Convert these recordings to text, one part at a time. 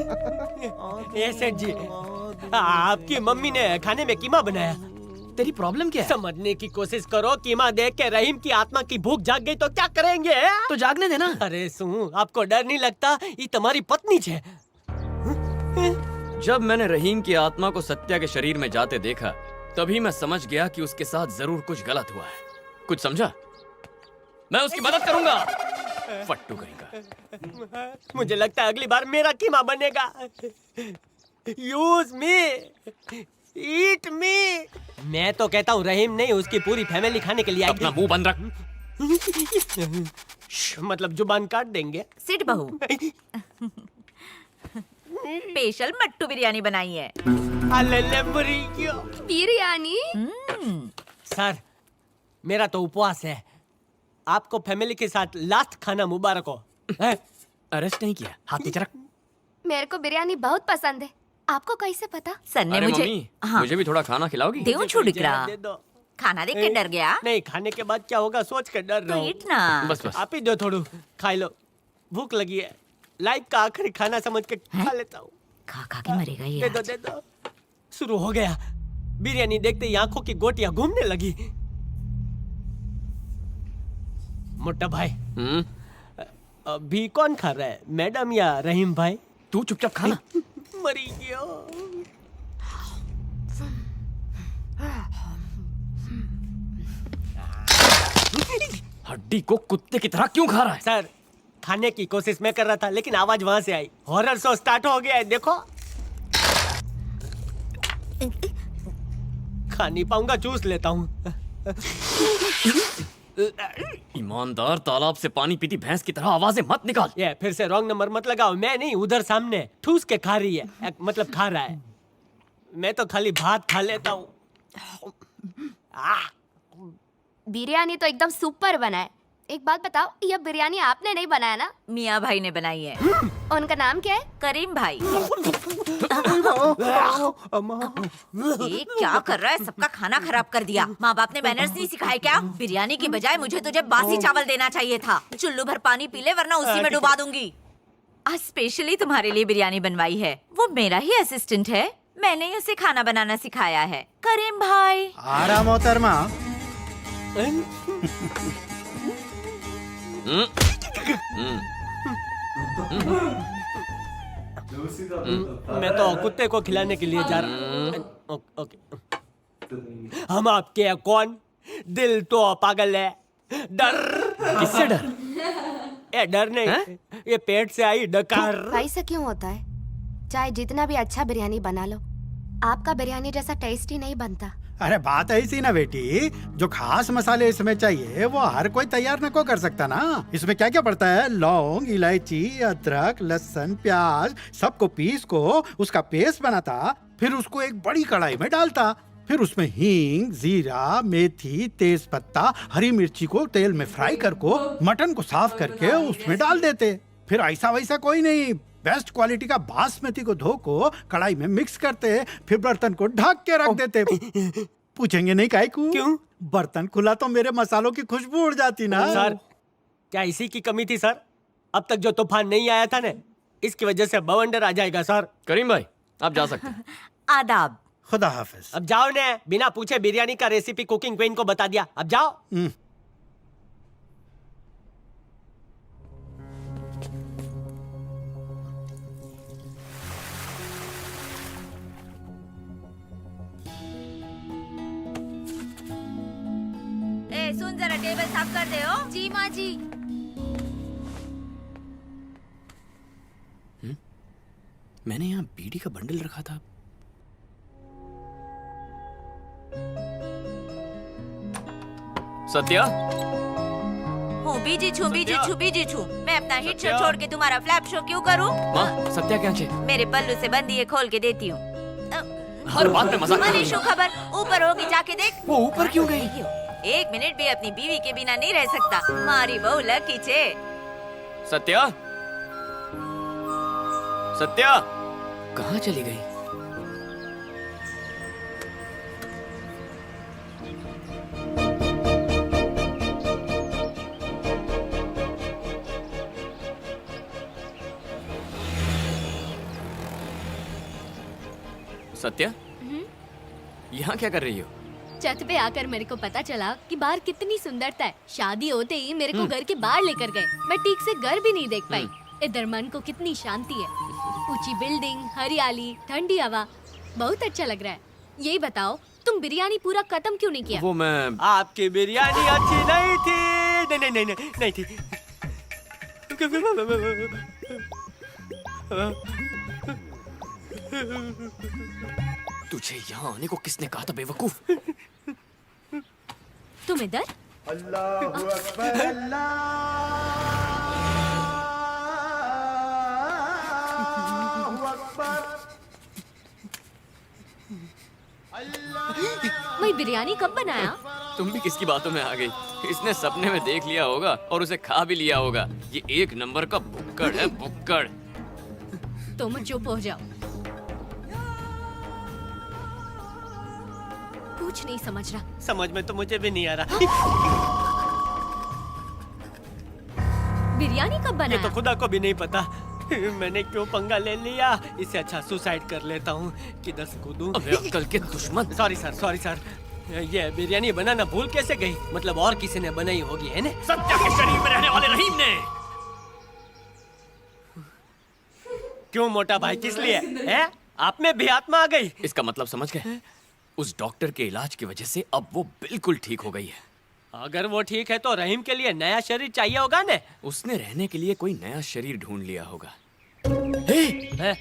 ये सेठ जी, आपकी मम्मी ने खाने में कीमा बनाया। तेरी प्रॉब्लम क्या है? समझने की कोशिश करो। कीमा देख के रहीम की आत्मा की भूख जाग गई तो क्या करेंगे? तो जागने देना। अरे सुन, आपको डर नहीं लगता? ये तुम्हारी पत्नी है। जब मैंने रहीम की आत्मा को सत्या के शरीर में जाते देखा, तभी मैं समझ गया कि उसके साथ जरूर कुछ गलत हुआ है। कुछ समझा? मैं उसकी मदद करूंगा। फट्टू कहीं का। मुझे लगता है अगली बार मेरा कीमा बनेगा। यूज मी, ईट मी। मैं तो कहता हूँ रहीम नहीं, उसकी पूरी फैमिली खाने के लिए आएगी। अपना मुंह बंद रख। मतलब जुबान काट देंगे। सिट बहू, स्पेशल मट्टू बिरयानी बनाई है। बिरयानी? सर, मेरा तो उपवास है। आपको फैमिली के साथ लास्ट खाना मुबारक हो। अरेस्ट नहीं किया, हाथ नीचे रख। मेरे को बिरयानी बहुत पसंद है। आपको कैसे पता? सर ने अरे मुझे मम्मी, हाँ मुझे भी थोड़ा खाना खिलाओगी? देऊं छुड़िकरा? दे दो। खाना देख के डर गया? नहीं, खाने के बाद क्या होगा सोच कर डर तो रहा हूँ। ईट ना। बस बस। आप ही दो, थोड़ा खा लो। भूख लगी है। लाइफ का आखिरी खाना समझ के खा लेता हूँ। खा खा के मरेगा ये दे आज। दो। शुरू हो गया। बिरयानी देखते ही आंखों की गोटियां घूमने लगी। मोटा भाई, अभी कौन खा रहा है, मैडम या रहीम भाई? तू चुपचाप खाना। मरी गया। हड्डी को कुत्ते की तरह क्यों खा रहा है? सर, खाने की कोशिश मैं कर रहा था, लेकिन आवाज वहां से आई। हॉरर शो स्टार्ट हो गया है, देखो। खा नहीं पाऊंगा, चूस लेता हूँ। ईमानदार तालाब से पानी पीती भैंस की तरह आवाजें मत निकाल। ये फिर से रॉन्ग नंबर मत लगाओ। मैं नहीं, उधर सामने ठूस के खा रही है, मतलब खा रहा है। मैं तो खाली भात खा लेता हूँ। बिरयानी तो एकदम सुपर बना है। एक बात बताओ, यह बिरयानी आपने नहीं बनाया ना? मियाँ भाई ने बनाई है। उनका नाम क्या है? करीम भाई। ये क्या कर रहा है? सबका खाना खराब कर दिया। माँ बाप ने मैनर्स नहीं सिखाए क्या? बिरयानी की बजाय मुझे तुझे बासी चावल देना चाहिए था। चुल्लू भर पानी पी ले, वरना उसी में डुबा दूंगी। आज स्पेशली तुम्हारे लिए बिरयानी बनवाई है। वो मेरा ही असिस्टेंट है, मैंने ही उसे खाना बनाना सिखाया है। करीम भाई। आराम मोहतरमा। मैं तो कुत्ते को खिलाने के लिए जा रहा। ओके। हम आपके हैं कौन? दिल तो पागल है। डर। किससे डर? ये डर नहीं, ये पेट से आई डकार। ऐसा क्यों होता है? चाहे जितना भी अच्छा बिरयानी बना लो, आपका बिरयानी जैसा टेस्टी नहीं बनता। अरे बात ऐसी ना बेटी, जो खास मसाले इसमें चाहिए वो हर कोई तैयार न को कर सकता ना। इसमें क्या क्या पड़ता है? लौंग, इलायची, अदरक, लहसुन, प्याज, सबको पीस को उसका पेस्ट बनाता, फिर उसको एक बड़ी कढ़ाई में डालता, फिर उसमें हींग, जीरा, मेथी, तेज पत्ता, हरी मिर्ची को तेल में फ्राई करको मटन को साफ करके उसमें डाल देते। फिर ऐसा वैसा कोई नहीं, बेस्ट क्वालिटी का बासमती को धो को कढ़ाई में मिक्स करते, फिर बर्तन को ढक के रख देते। पूछेंगे नहीं काहे को? क्यों? बर्तन खुला तो मेरे मसालों की खुशबू उड़ जाती ना। सर, क्या इसी की कमी थी सर? अब तक जो तूफान नहीं आया था ना, इसकी वजह से बवंडर आ जाएगा सर। करीम भाई, आप जा सकते हैं। आदाब। खुदा हाफिज। अब जाओ ने, बिना पूछे बिरयानी का रेसिपी कुकिंग क्वीन को बता दिया। अब जाओ। ए सुन, जरा टेबल साफ कर दे। हो जी माँ जी। मैंने यहाँ बीड़ी का बंडल रखा था। सत्या, बीजी छू। मैं अपना हिट शो छोड़ के तुम्हारा फ्लैप शो क्यों करूं? माँ, सत्या क्या चे? मेरे पल्लू से बंदी है, खोल के देती हूँ। हर बात में मजाक कर रही मनीषू, है। खबर ऊपर होगी, जाके देख। वो ऊपर क्यों गई? एक मिनट भी अपनी बीवी के बिना नहीं रह सकता। मारी बहू लकी छे। सत्या, सत्या, कहाँ चली गई? सत्या, यहाँ क्या कर रही हो? छत पे आकर मेरे को पता चला कि बाहर कितनी सुंदरता है। शादी होते ही मेरे को घर के बाहर लेकर गए। मैं ठीक से घर भी नहीं देख पाई। इधर मन को कितनी शांति है। ऊंची बिल्डिंग, हरियाली, ठंडी हवा, बहुत अच्छा लग रहा है। यही बताओ, तुम बिरयानी पूरा खत्म क्यों नहीं किया? वो मैं आपकी बिरयानी अच्छी नहीं थी। नहीं नहीं नहीं नहीं थी। तुझे यहाँ आने को किसने कहा था बेवकूफ? तुम इधर? मैं बिरयानी कब बनाया? तुम भी किसकी बातों में आ गई? इसने सपने में देख लिया होगा और उसे खा भी लिया होगा। ये एक नंबर का भुक्कड़ है, भुक्कड़। तुम चुप हो जाओ। कुछ नहीं समझ रहा। समझ में तो मुझे भी नहीं आ रहा। बिरयानी कब ये बनाया? तो खुदा को भी नहीं पता। मैंने क्यों पंगा ले लिया। इससे अच्छा सुसाइड कर लेता हूँ। किधर से कूदूं? अबे अक्कल के दुश्मन। Sorry sir. ये बिरयानी बनाना भूल कैसे गई? मतलब और किसी ने बनाई होगी, है ना? सत्या के शरीर में रहने वाले रहीम ने। क्यों मोटा भाई, किस लिए? है? आप में भी आत्मा आ गई? इसका मतलब समझ गए? उस डॉक्टर के इलाज की वजह से अब वो बिल्कुल ठीक हो गई है। अगर वो ठीक है तो रहीम के लिए नया शरीर चाहिए होगा ने? उसने रहने के लिए कोई नया शरीर ढूंढ लिया होगा। हे! है?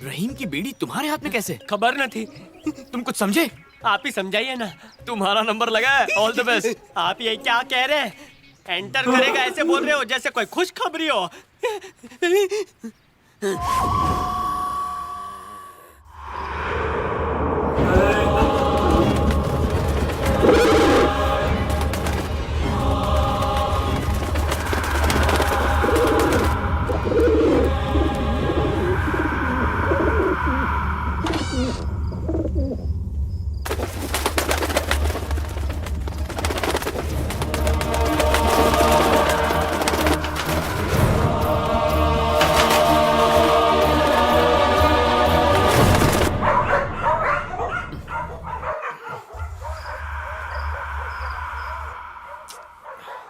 रहीम की बीड़ी तुम्हारे हाथ में कैसे? खबर न थी। तुम कुछ समझे? आप ही समझाइए ना। तुम्हारा नंबर लगा है। All the best. आप ये क्या कह रहे हैं? एंटर करेगा ऐसे बोल रहे हो जैसे कोई खुशखबरी हो।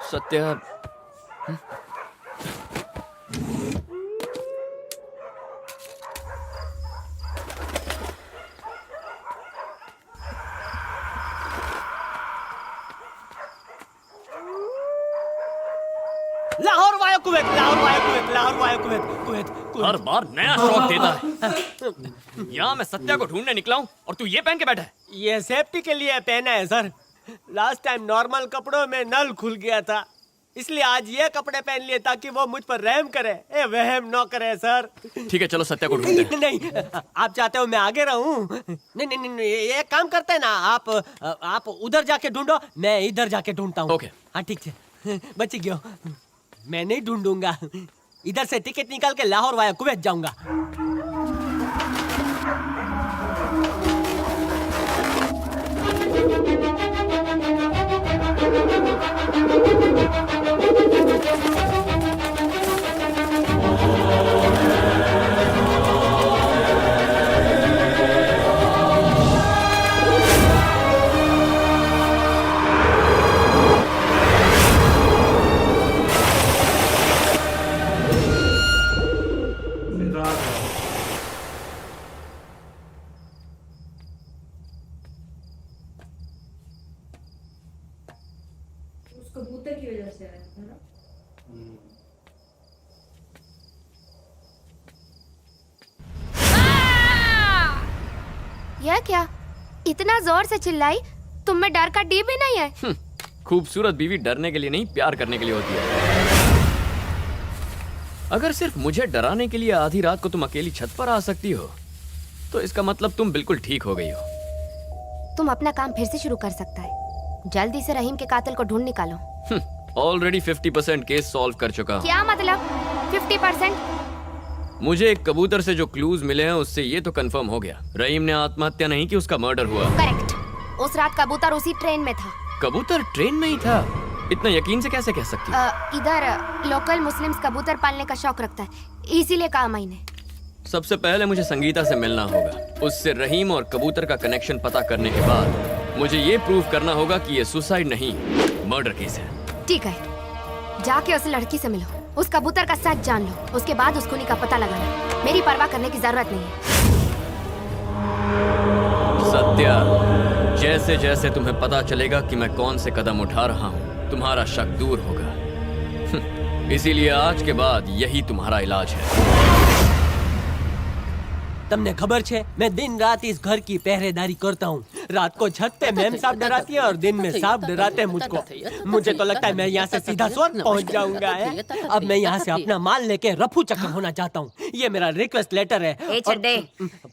Satya, Lahore via Kuwait, Lahore via Kuwait, Lahore via Kuwait, Kuwait, हर बार नया शौक देता है। यहाँ मैं सत्या को ढूंढने निकला हूँ और तू ये पहन के बैठा है। ये सेफ्टी के लिए पहना है सर। लास्ट टाइम नॉर्मल कपड़ों में नल खुल गया था, इसलिए आज ये कपड़े पहन लिए ताकि वो मुझ पर रहम करे। ए वहम न करे सर। ठीक है, चलो सत्या को ढूंढते हैं। नहीं, आप चाहते हो मैं आगे रहूं? नहीं नहीं नहीं, ये काम करते हैं ना आप उधर जाके ढूंढो, मैं इधर जाके ढूंढता हूँ। ओके। हाँ ठीक है, बच गयो। मैं नहीं ढूंढूंगा, इधर से टिकट निकाल के लाहौर वाया कुवैत जाऊंगा। यह क्या? इतना जोर से चिल्लाई, तुम में डर का डी भी नहीं है? खूबसूरत बीवी डरने के लिए नहीं, प्यार करने के लिए होती है। अगर सिर्फ मुझे डराने के लिए आधी रात को तुम अकेली छत पर आ सकती हो, तो इसका मतलब तुम बिल्कुल ठीक हो गई हो। तुम अपना काम फिर से शुरू कर सकता है। जल्दी से रहीम के कातिल को ढूंढ निकालो। ऑलरेडी 50% केस सॉल्व कर चुका हूँ। क्या मतलब 50%? मुझे एक कबूतर से जो क्लूज मिले हैं उससे ये तो कंफर्म हो गया, रहीम ने आत्महत्या नहीं की, उसका मर्डर हुआ। करेक्ट। उस रात कबूतर उसी ट्रेन में था। कबूतर ट्रेन में ही था? इतना यकीन से कैसे कह सकती हो? इधर लोकल मुस्लिम्स कबूतर पालने का शौक रखता है, इसीलिए कहा मैंने। सबसे पहले मुझे संगीता से मिलना होगा। उससे रहीम और कबूतर का कनेक्शन पता करने के बाद मुझे ये प्रूव करना होगा कि ये सुसाइड नहीं, मर्डर केस है। ठीक है, जाके उस लड़की से मिलो, उस कबूतर का सच जान लो, उसके बाद उस खूनी का पता लगाना। मेरी परवाह करने की जरूरत नहीं है। सत्या, जैसे जैसे तुम्हें पता चलेगा कि मैं कौन से कदम उठा रहा हूँ, तुम्हारा शक दूर होगा। इसीलिए आज के बाद यही तुम्हारा इलाज है। તમને ખબર છે मैं दिन रात इस घर की पहरेदारी करता हूँ। रात को छत पे मैम साहब डराती है और दिन में सांप डराते हैं मुझको। मुझे तो लगता है मैं यहाँ से सीधा स्वर्ग पहुँच जाऊंगा है। अब मैं यहाँ से अपना माल लेके रफू चक्कर होना चाहता हूँ। ये मेरा रिक्वेस्ट लेटर है। ए चड्डे,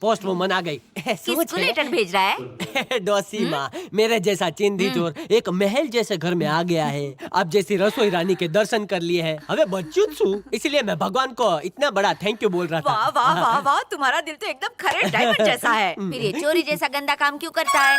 पोस्ट वुमन आ गई। किसको लेटर भेज रहा है? डोसी माँ, मेरे जैसा चिंदी चोर एक महल जैसे घर में आ गया है। आप जैसी रसोई रानी के दर्शन कर लिए हैं। अबे बच्चू छू, इसलिए मैं भगवान को इतना बड़ा थैंक यू बोल रहा था। वाह वाह वाह वाह, तुम्हारा दिल तो एकदम खरे डायमंड जैसा है। फिर ये चोरी जैसा गंदा काम क्यों करता है?